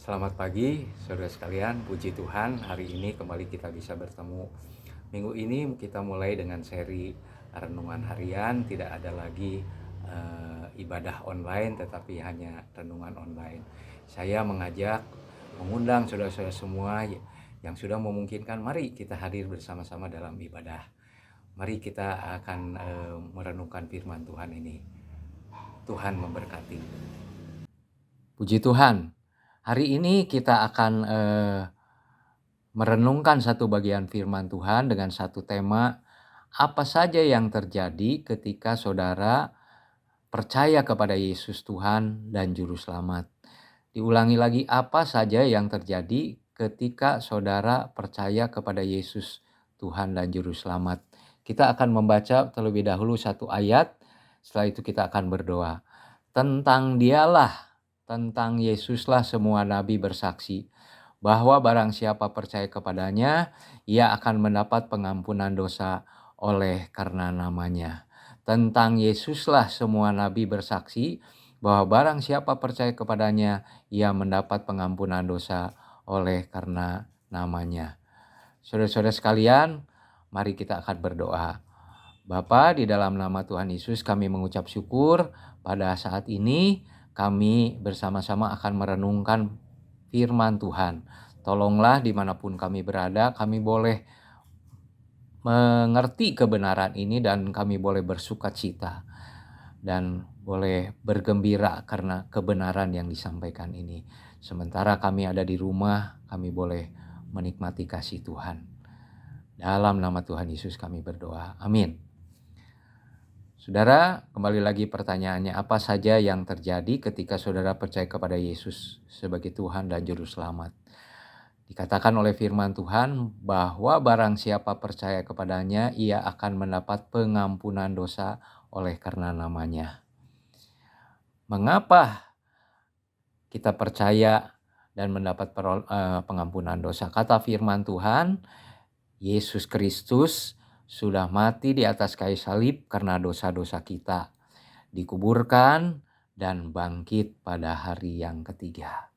Selamat pagi, saudara sekalian. Puji Tuhan, hari ini kembali kita bisa bertemu. Minggu ini kita mulai dengan seri renungan harian. Tidak ada lagi ibadah online, tetapi hanya renungan online. Saya mengundang saudara-saudara semua yang sudah memungkinkan. Mari kita hadir bersama-sama dalam ibadah. Mari kita akan merenungkan firman Tuhan ini. Tuhan memberkati. Puji Tuhan. Hari ini kita akan merenungkan satu bagian firman Tuhan dengan satu tema, apa saja yang terjadi ketika saudara percaya kepada Yesus Tuhan dan Juru Selamat. Diulangi lagi, apa saja yang terjadi ketika saudara percaya kepada Yesus Tuhan dan Juru Selamat. Kita akan membaca terlebih dahulu satu ayat, setelah itu kita akan berdoa. Tentang Yesuslah semua nabi bersaksi bahwa barang siapa percaya kepadanya, ia akan mendapat pengampunan dosa oleh karena namanya. Tentang Yesuslah semua nabi bersaksi bahwa barang siapa percaya kepadanya, ia mendapat pengampunan dosa oleh karena namanya. Saudara-saudara sekalian, mari kita akan berdoa. Bapa, di dalam nama Tuhan Yesus kami mengucap syukur pada saat ini. Kami bersama-sama akan merenungkan firman Tuhan. Tolonglah dimanapun kami berada, kami boleh mengerti kebenaran ini dan kami boleh bersukacita dan boleh bergembira karena kebenaran yang disampaikan ini. Sementara kami ada di rumah, kami boleh menikmati kasih Tuhan. Dalam nama Tuhan Yesus kami berdoa. Amin. Saudara, kembali lagi pertanyaannya, apa saja yang terjadi ketika saudara percaya kepada Yesus sebagai Tuhan dan Juru Selamat? Dikatakan oleh firman Tuhan bahwa barang siapa percaya kepadanya, ia akan mendapat pengampunan dosa oleh karena namanya. Mengapa kita percaya dan mendapat pengampunan dosa? Kata firman Tuhan, Yesus Kristus sudah mati di atas kayu salib karena dosa-dosa kita, dikuburkan dan bangkit pada hari yang ketiga.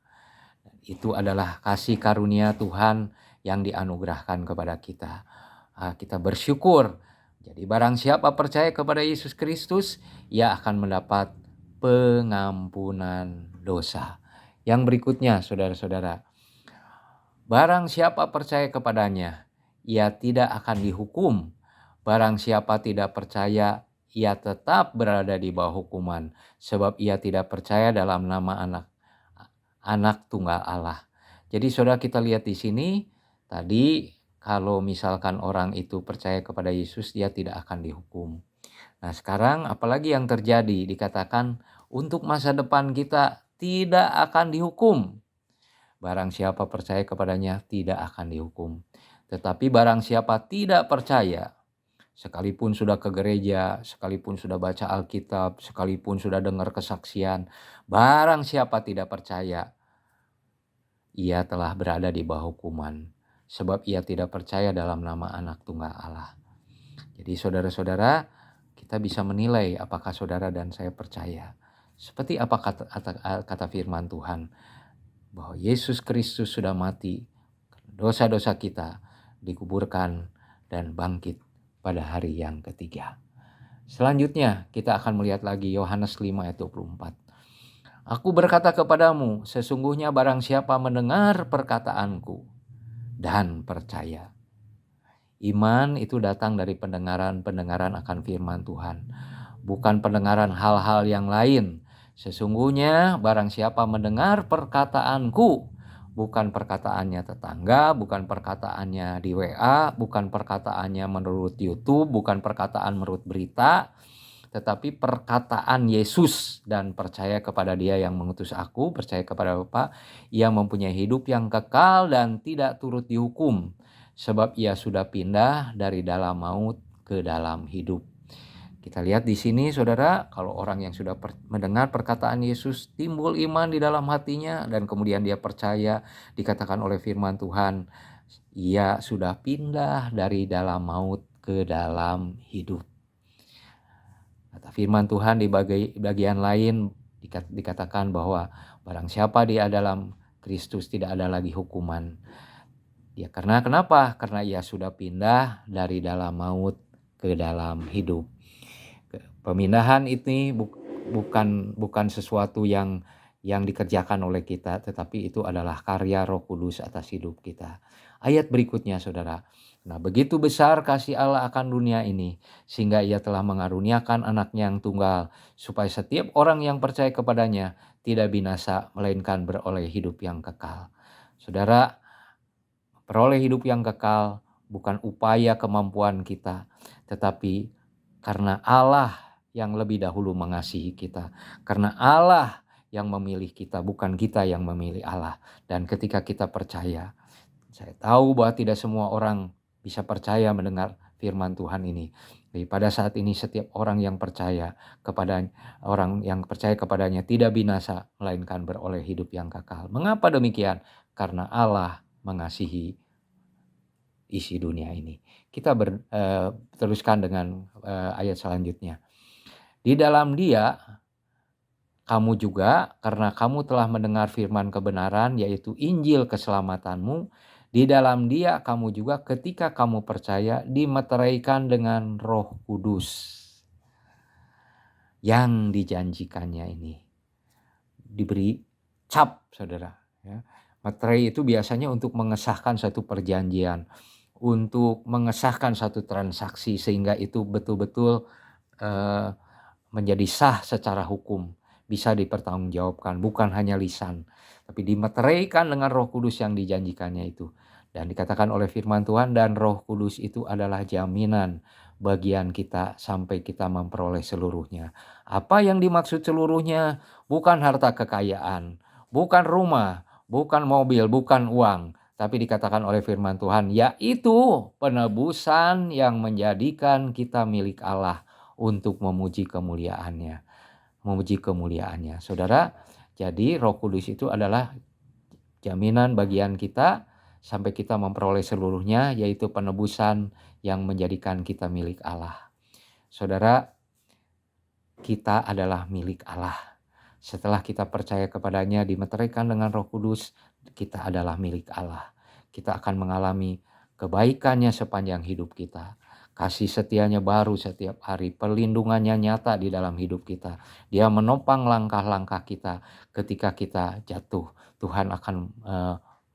Itu adalah kasih karunia Tuhan yang dianugerahkan kepada kita. Kita bersyukur. Jadi barang siapa percaya kepada Yesus Kristus, ia akan mendapat pengampunan dosa. Yang berikutnya, saudara-saudara, barang siapa percaya kepadanya, ia tidak akan dihukum. Barang siapa tidak percaya, ia tetap berada di bawah hukuman, sebab ia tidak percaya dalam nama anak tunggal Allah. Jadi saudara, kita lihat di sini, tadi kalau misalkan orang itu percaya kepada Yesus, dia tidak akan dihukum. Nah sekarang apalagi yang terjadi? Dikatakan untuk masa depan kita tidak akan dihukum. Barang siapa percaya kepadanya tidak akan dihukum. Tetapi barang siapa tidak percaya, sekalipun sudah ke gereja, sekalipun sudah baca Alkitab, sekalipun sudah dengar kesaksian, barang siapa tidak percaya, ia telah berada di bawah hukuman, sebab ia tidak percaya dalam nama anak tunggal Allah. Jadi saudara-saudara, kita bisa menilai apakah saudara dan saya percaya. Seperti apa kata firman Tuhan, bahwa Yesus Kristus sudah mati, dosa-dosa kita, dikuburkan dan bangkit pada hari yang ketiga. Selanjutnya kita akan melihat lagi Yohanes 5 ayat 24. Aku berkata kepadamu, sesungguhnya barang siapa mendengar perkataanku dan percaya. Iman itu datang dari pendengaran akan firman Tuhan, bukan pendengaran hal-hal yang lain. Sesungguhnya barang siapa mendengar perkataanku, bukan perkataannya tetangga, bukan perkataannya di WA, bukan perkataannya menurut YouTube, bukan perkataan menurut berita, tetapi perkataan Yesus dan percaya kepada Dia yang mengutus aku, percaya kepada Bapa, ia mempunyai hidup yang kekal dan tidak turut dihukum, sebab ia sudah pindah dari dalam maut ke dalam hidup. Kita lihat di sini saudara, kalau orang yang sudah mendengar perkataan Yesus, timbul iman di dalam hatinya dan kemudian dia percaya, dikatakan oleh firman Tuhan, ia sudah pindah dari dalam maut ke dalam hidup. Kata firman Tuhan di bagian lain dikatakan bahwa barang siapa dia dalam Kristus, tidak ada lagi hukuman. Ya, karena kenapa? Karena ia sudah pindah dari dalam maut ke dalam hidup. Pemindahan ini bukan sesuatu yang dikerjakan oleh kita, tetapi itu adalah karya Roh Kudus atas hidup kita. Ayat berikutnya, saudara. Nah, begitu besar kasih Allah akan dunia ini, sehingga ia telah mengaruniakan anaknya yang tunggal, supaya setiap orang yang percaya kepadanya tidak binasa, melainkan beroleh hidup yang kekal. Saudara, peroleh hidup yang kekal bukan upaya kemampuan kita, tetapi karena Allah yang lebih dahulu mengasihi kita. Karena Allah yang memilih kita, bukan kita yang memilih Allah. Dan ketika kita percaya, saya tahu bahwa tidak semua orang bisa percaya mendengar firman Tuhan ini. Jadi pada saat ini setiap orang yang percaya kepadanya tidak binasa, melainkan beroleh hidup yang kekal. Mengapa demikian? Karena Allah mengasihi isi dunia ini. Kita teruskan dengan ayat selanjutnya. Di dalam Dia kamu juga, karena kamu telah mendengar firman kebenaran, yaitu Injil keselamatanmu, di dalam Dia kamu juga ketika kamu percaya dimeteraikan dengan Roh Kudus yang dijanjikannya ini. Diberi cap, saudara. Ya. Meterai itu biasanya untuk mengesahkan satu perjanjian, untuk mengesahkan satu transaksi, sehingga itu betul-betul menjadi sah secara hukum, bisa dipertanggungjawabkan, bukan hanya lisan, tapi dimeteraikan dengan Roh Kudus yang dijanjikannya itu. Dan dikatakan oleh firman Tuhan, dan Roh Kudus itu adalah jaminan bagian kita sampai kita memperoleh seluruhnya. Apa yang dimaksud seluruhnya? Bukan harta kekayaan, bukan rumah, bukan mobil, bukan uang, tapi dikatakan oleh firman Tuhan, yaitu penebusan yang menjadikan kita milik Allah untuk memuji kemuliaannya. Saudara, jadi Roh Kudus itu adalah jaminan bagian kita sampai kita memperoleh seluruhnya, yaitu penebusan yang menjadikan kita milik Allah. Saudara, kita adalah milik Allah. Setelah kita percaya kepadanya, dimeteraikan dengan Roh Kudus, kita adalah milik Allah. Kita akan mengalami kebaikannya sepanjang hidup kita. Kasih setianya baru setiap hari, perlindungannya nyata di dalam hidup kita. Dia menopang langkah-langkah kita ketika kita jatuh. Tuhan akan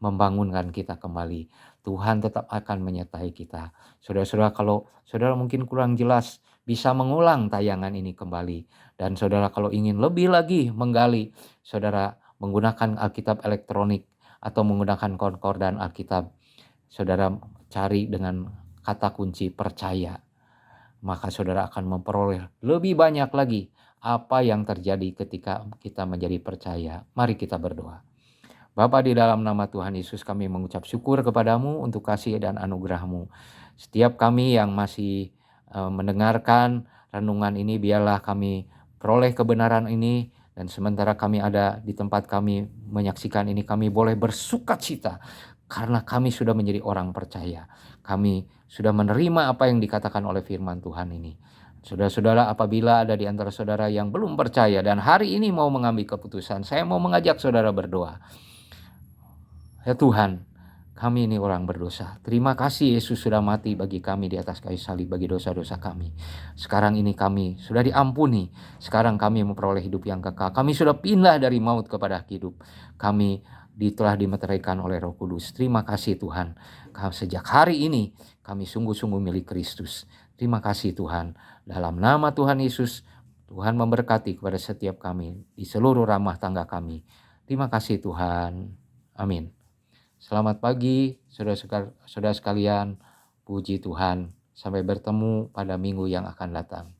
membangunkan kita kembali. Tuhan tetap akan menyertai kita. Saudara-saudara, kalau saudara mungkin kurang jelas, bisa mengulang tayangan ini kembali. Dan saudara kalau ingin lebih lagi menggali, saudara menggunakan Alkitab elektronik atau menggunakan konkordan Alkitab, saudara cari dengan kata kunci percaya, maka saudara akan memperoleh lebih banyak lagi apa yang terjadi ketika kita menjadi percaya. Mari kita berdoa. Bapa, di dalam nama Tuhan Yesus kami mengucap syukur kepadamu untuk kasih dan anugerah-Mu. Setiap kami yang masih mendengarkan renungan ini, biarlah kami peroleh kebenaran ini, dan sementara kami ada di tempat kami menyaksikan ini, kami boleh bersukacita karena kami sudah menjadi orang percaya. Kami sudah menerima apa yang dikatakan oleh firman Tuhan ini. Saudara-saudara, apabila ada di antara saudara yang belum percaya dan hari ini mau mengambil keputusan, saya mau mengajak saudara berdoa. Ya Tuhan, kami ini orang berdosa. Terima kasih Yesus sudah mati bagi kami di atas kayu salib bagi dosa-dosa kami. Sekarang ini kami sudah diampuni. Sekarang kami memperoleh hidup yang kekal. Kami sudah pindah dari maut kepada hidup. Kami telah dimeteraikan oleh Roh Kudus. Terima kasih Tuhan. Sejak hari ini kami sungguh-sungguh milik Kristus. Terima kasih Tuhan. Dalam nama Tuhan Yesus, Tuhan memberkati kepada setiap kami di seluruh rumah tangga kami. Terima kasih Tuhan. Amin. Selamat pagi saudara sekalian. Puji Tuhan. Sampai bertemu pada minggu yang akan datang.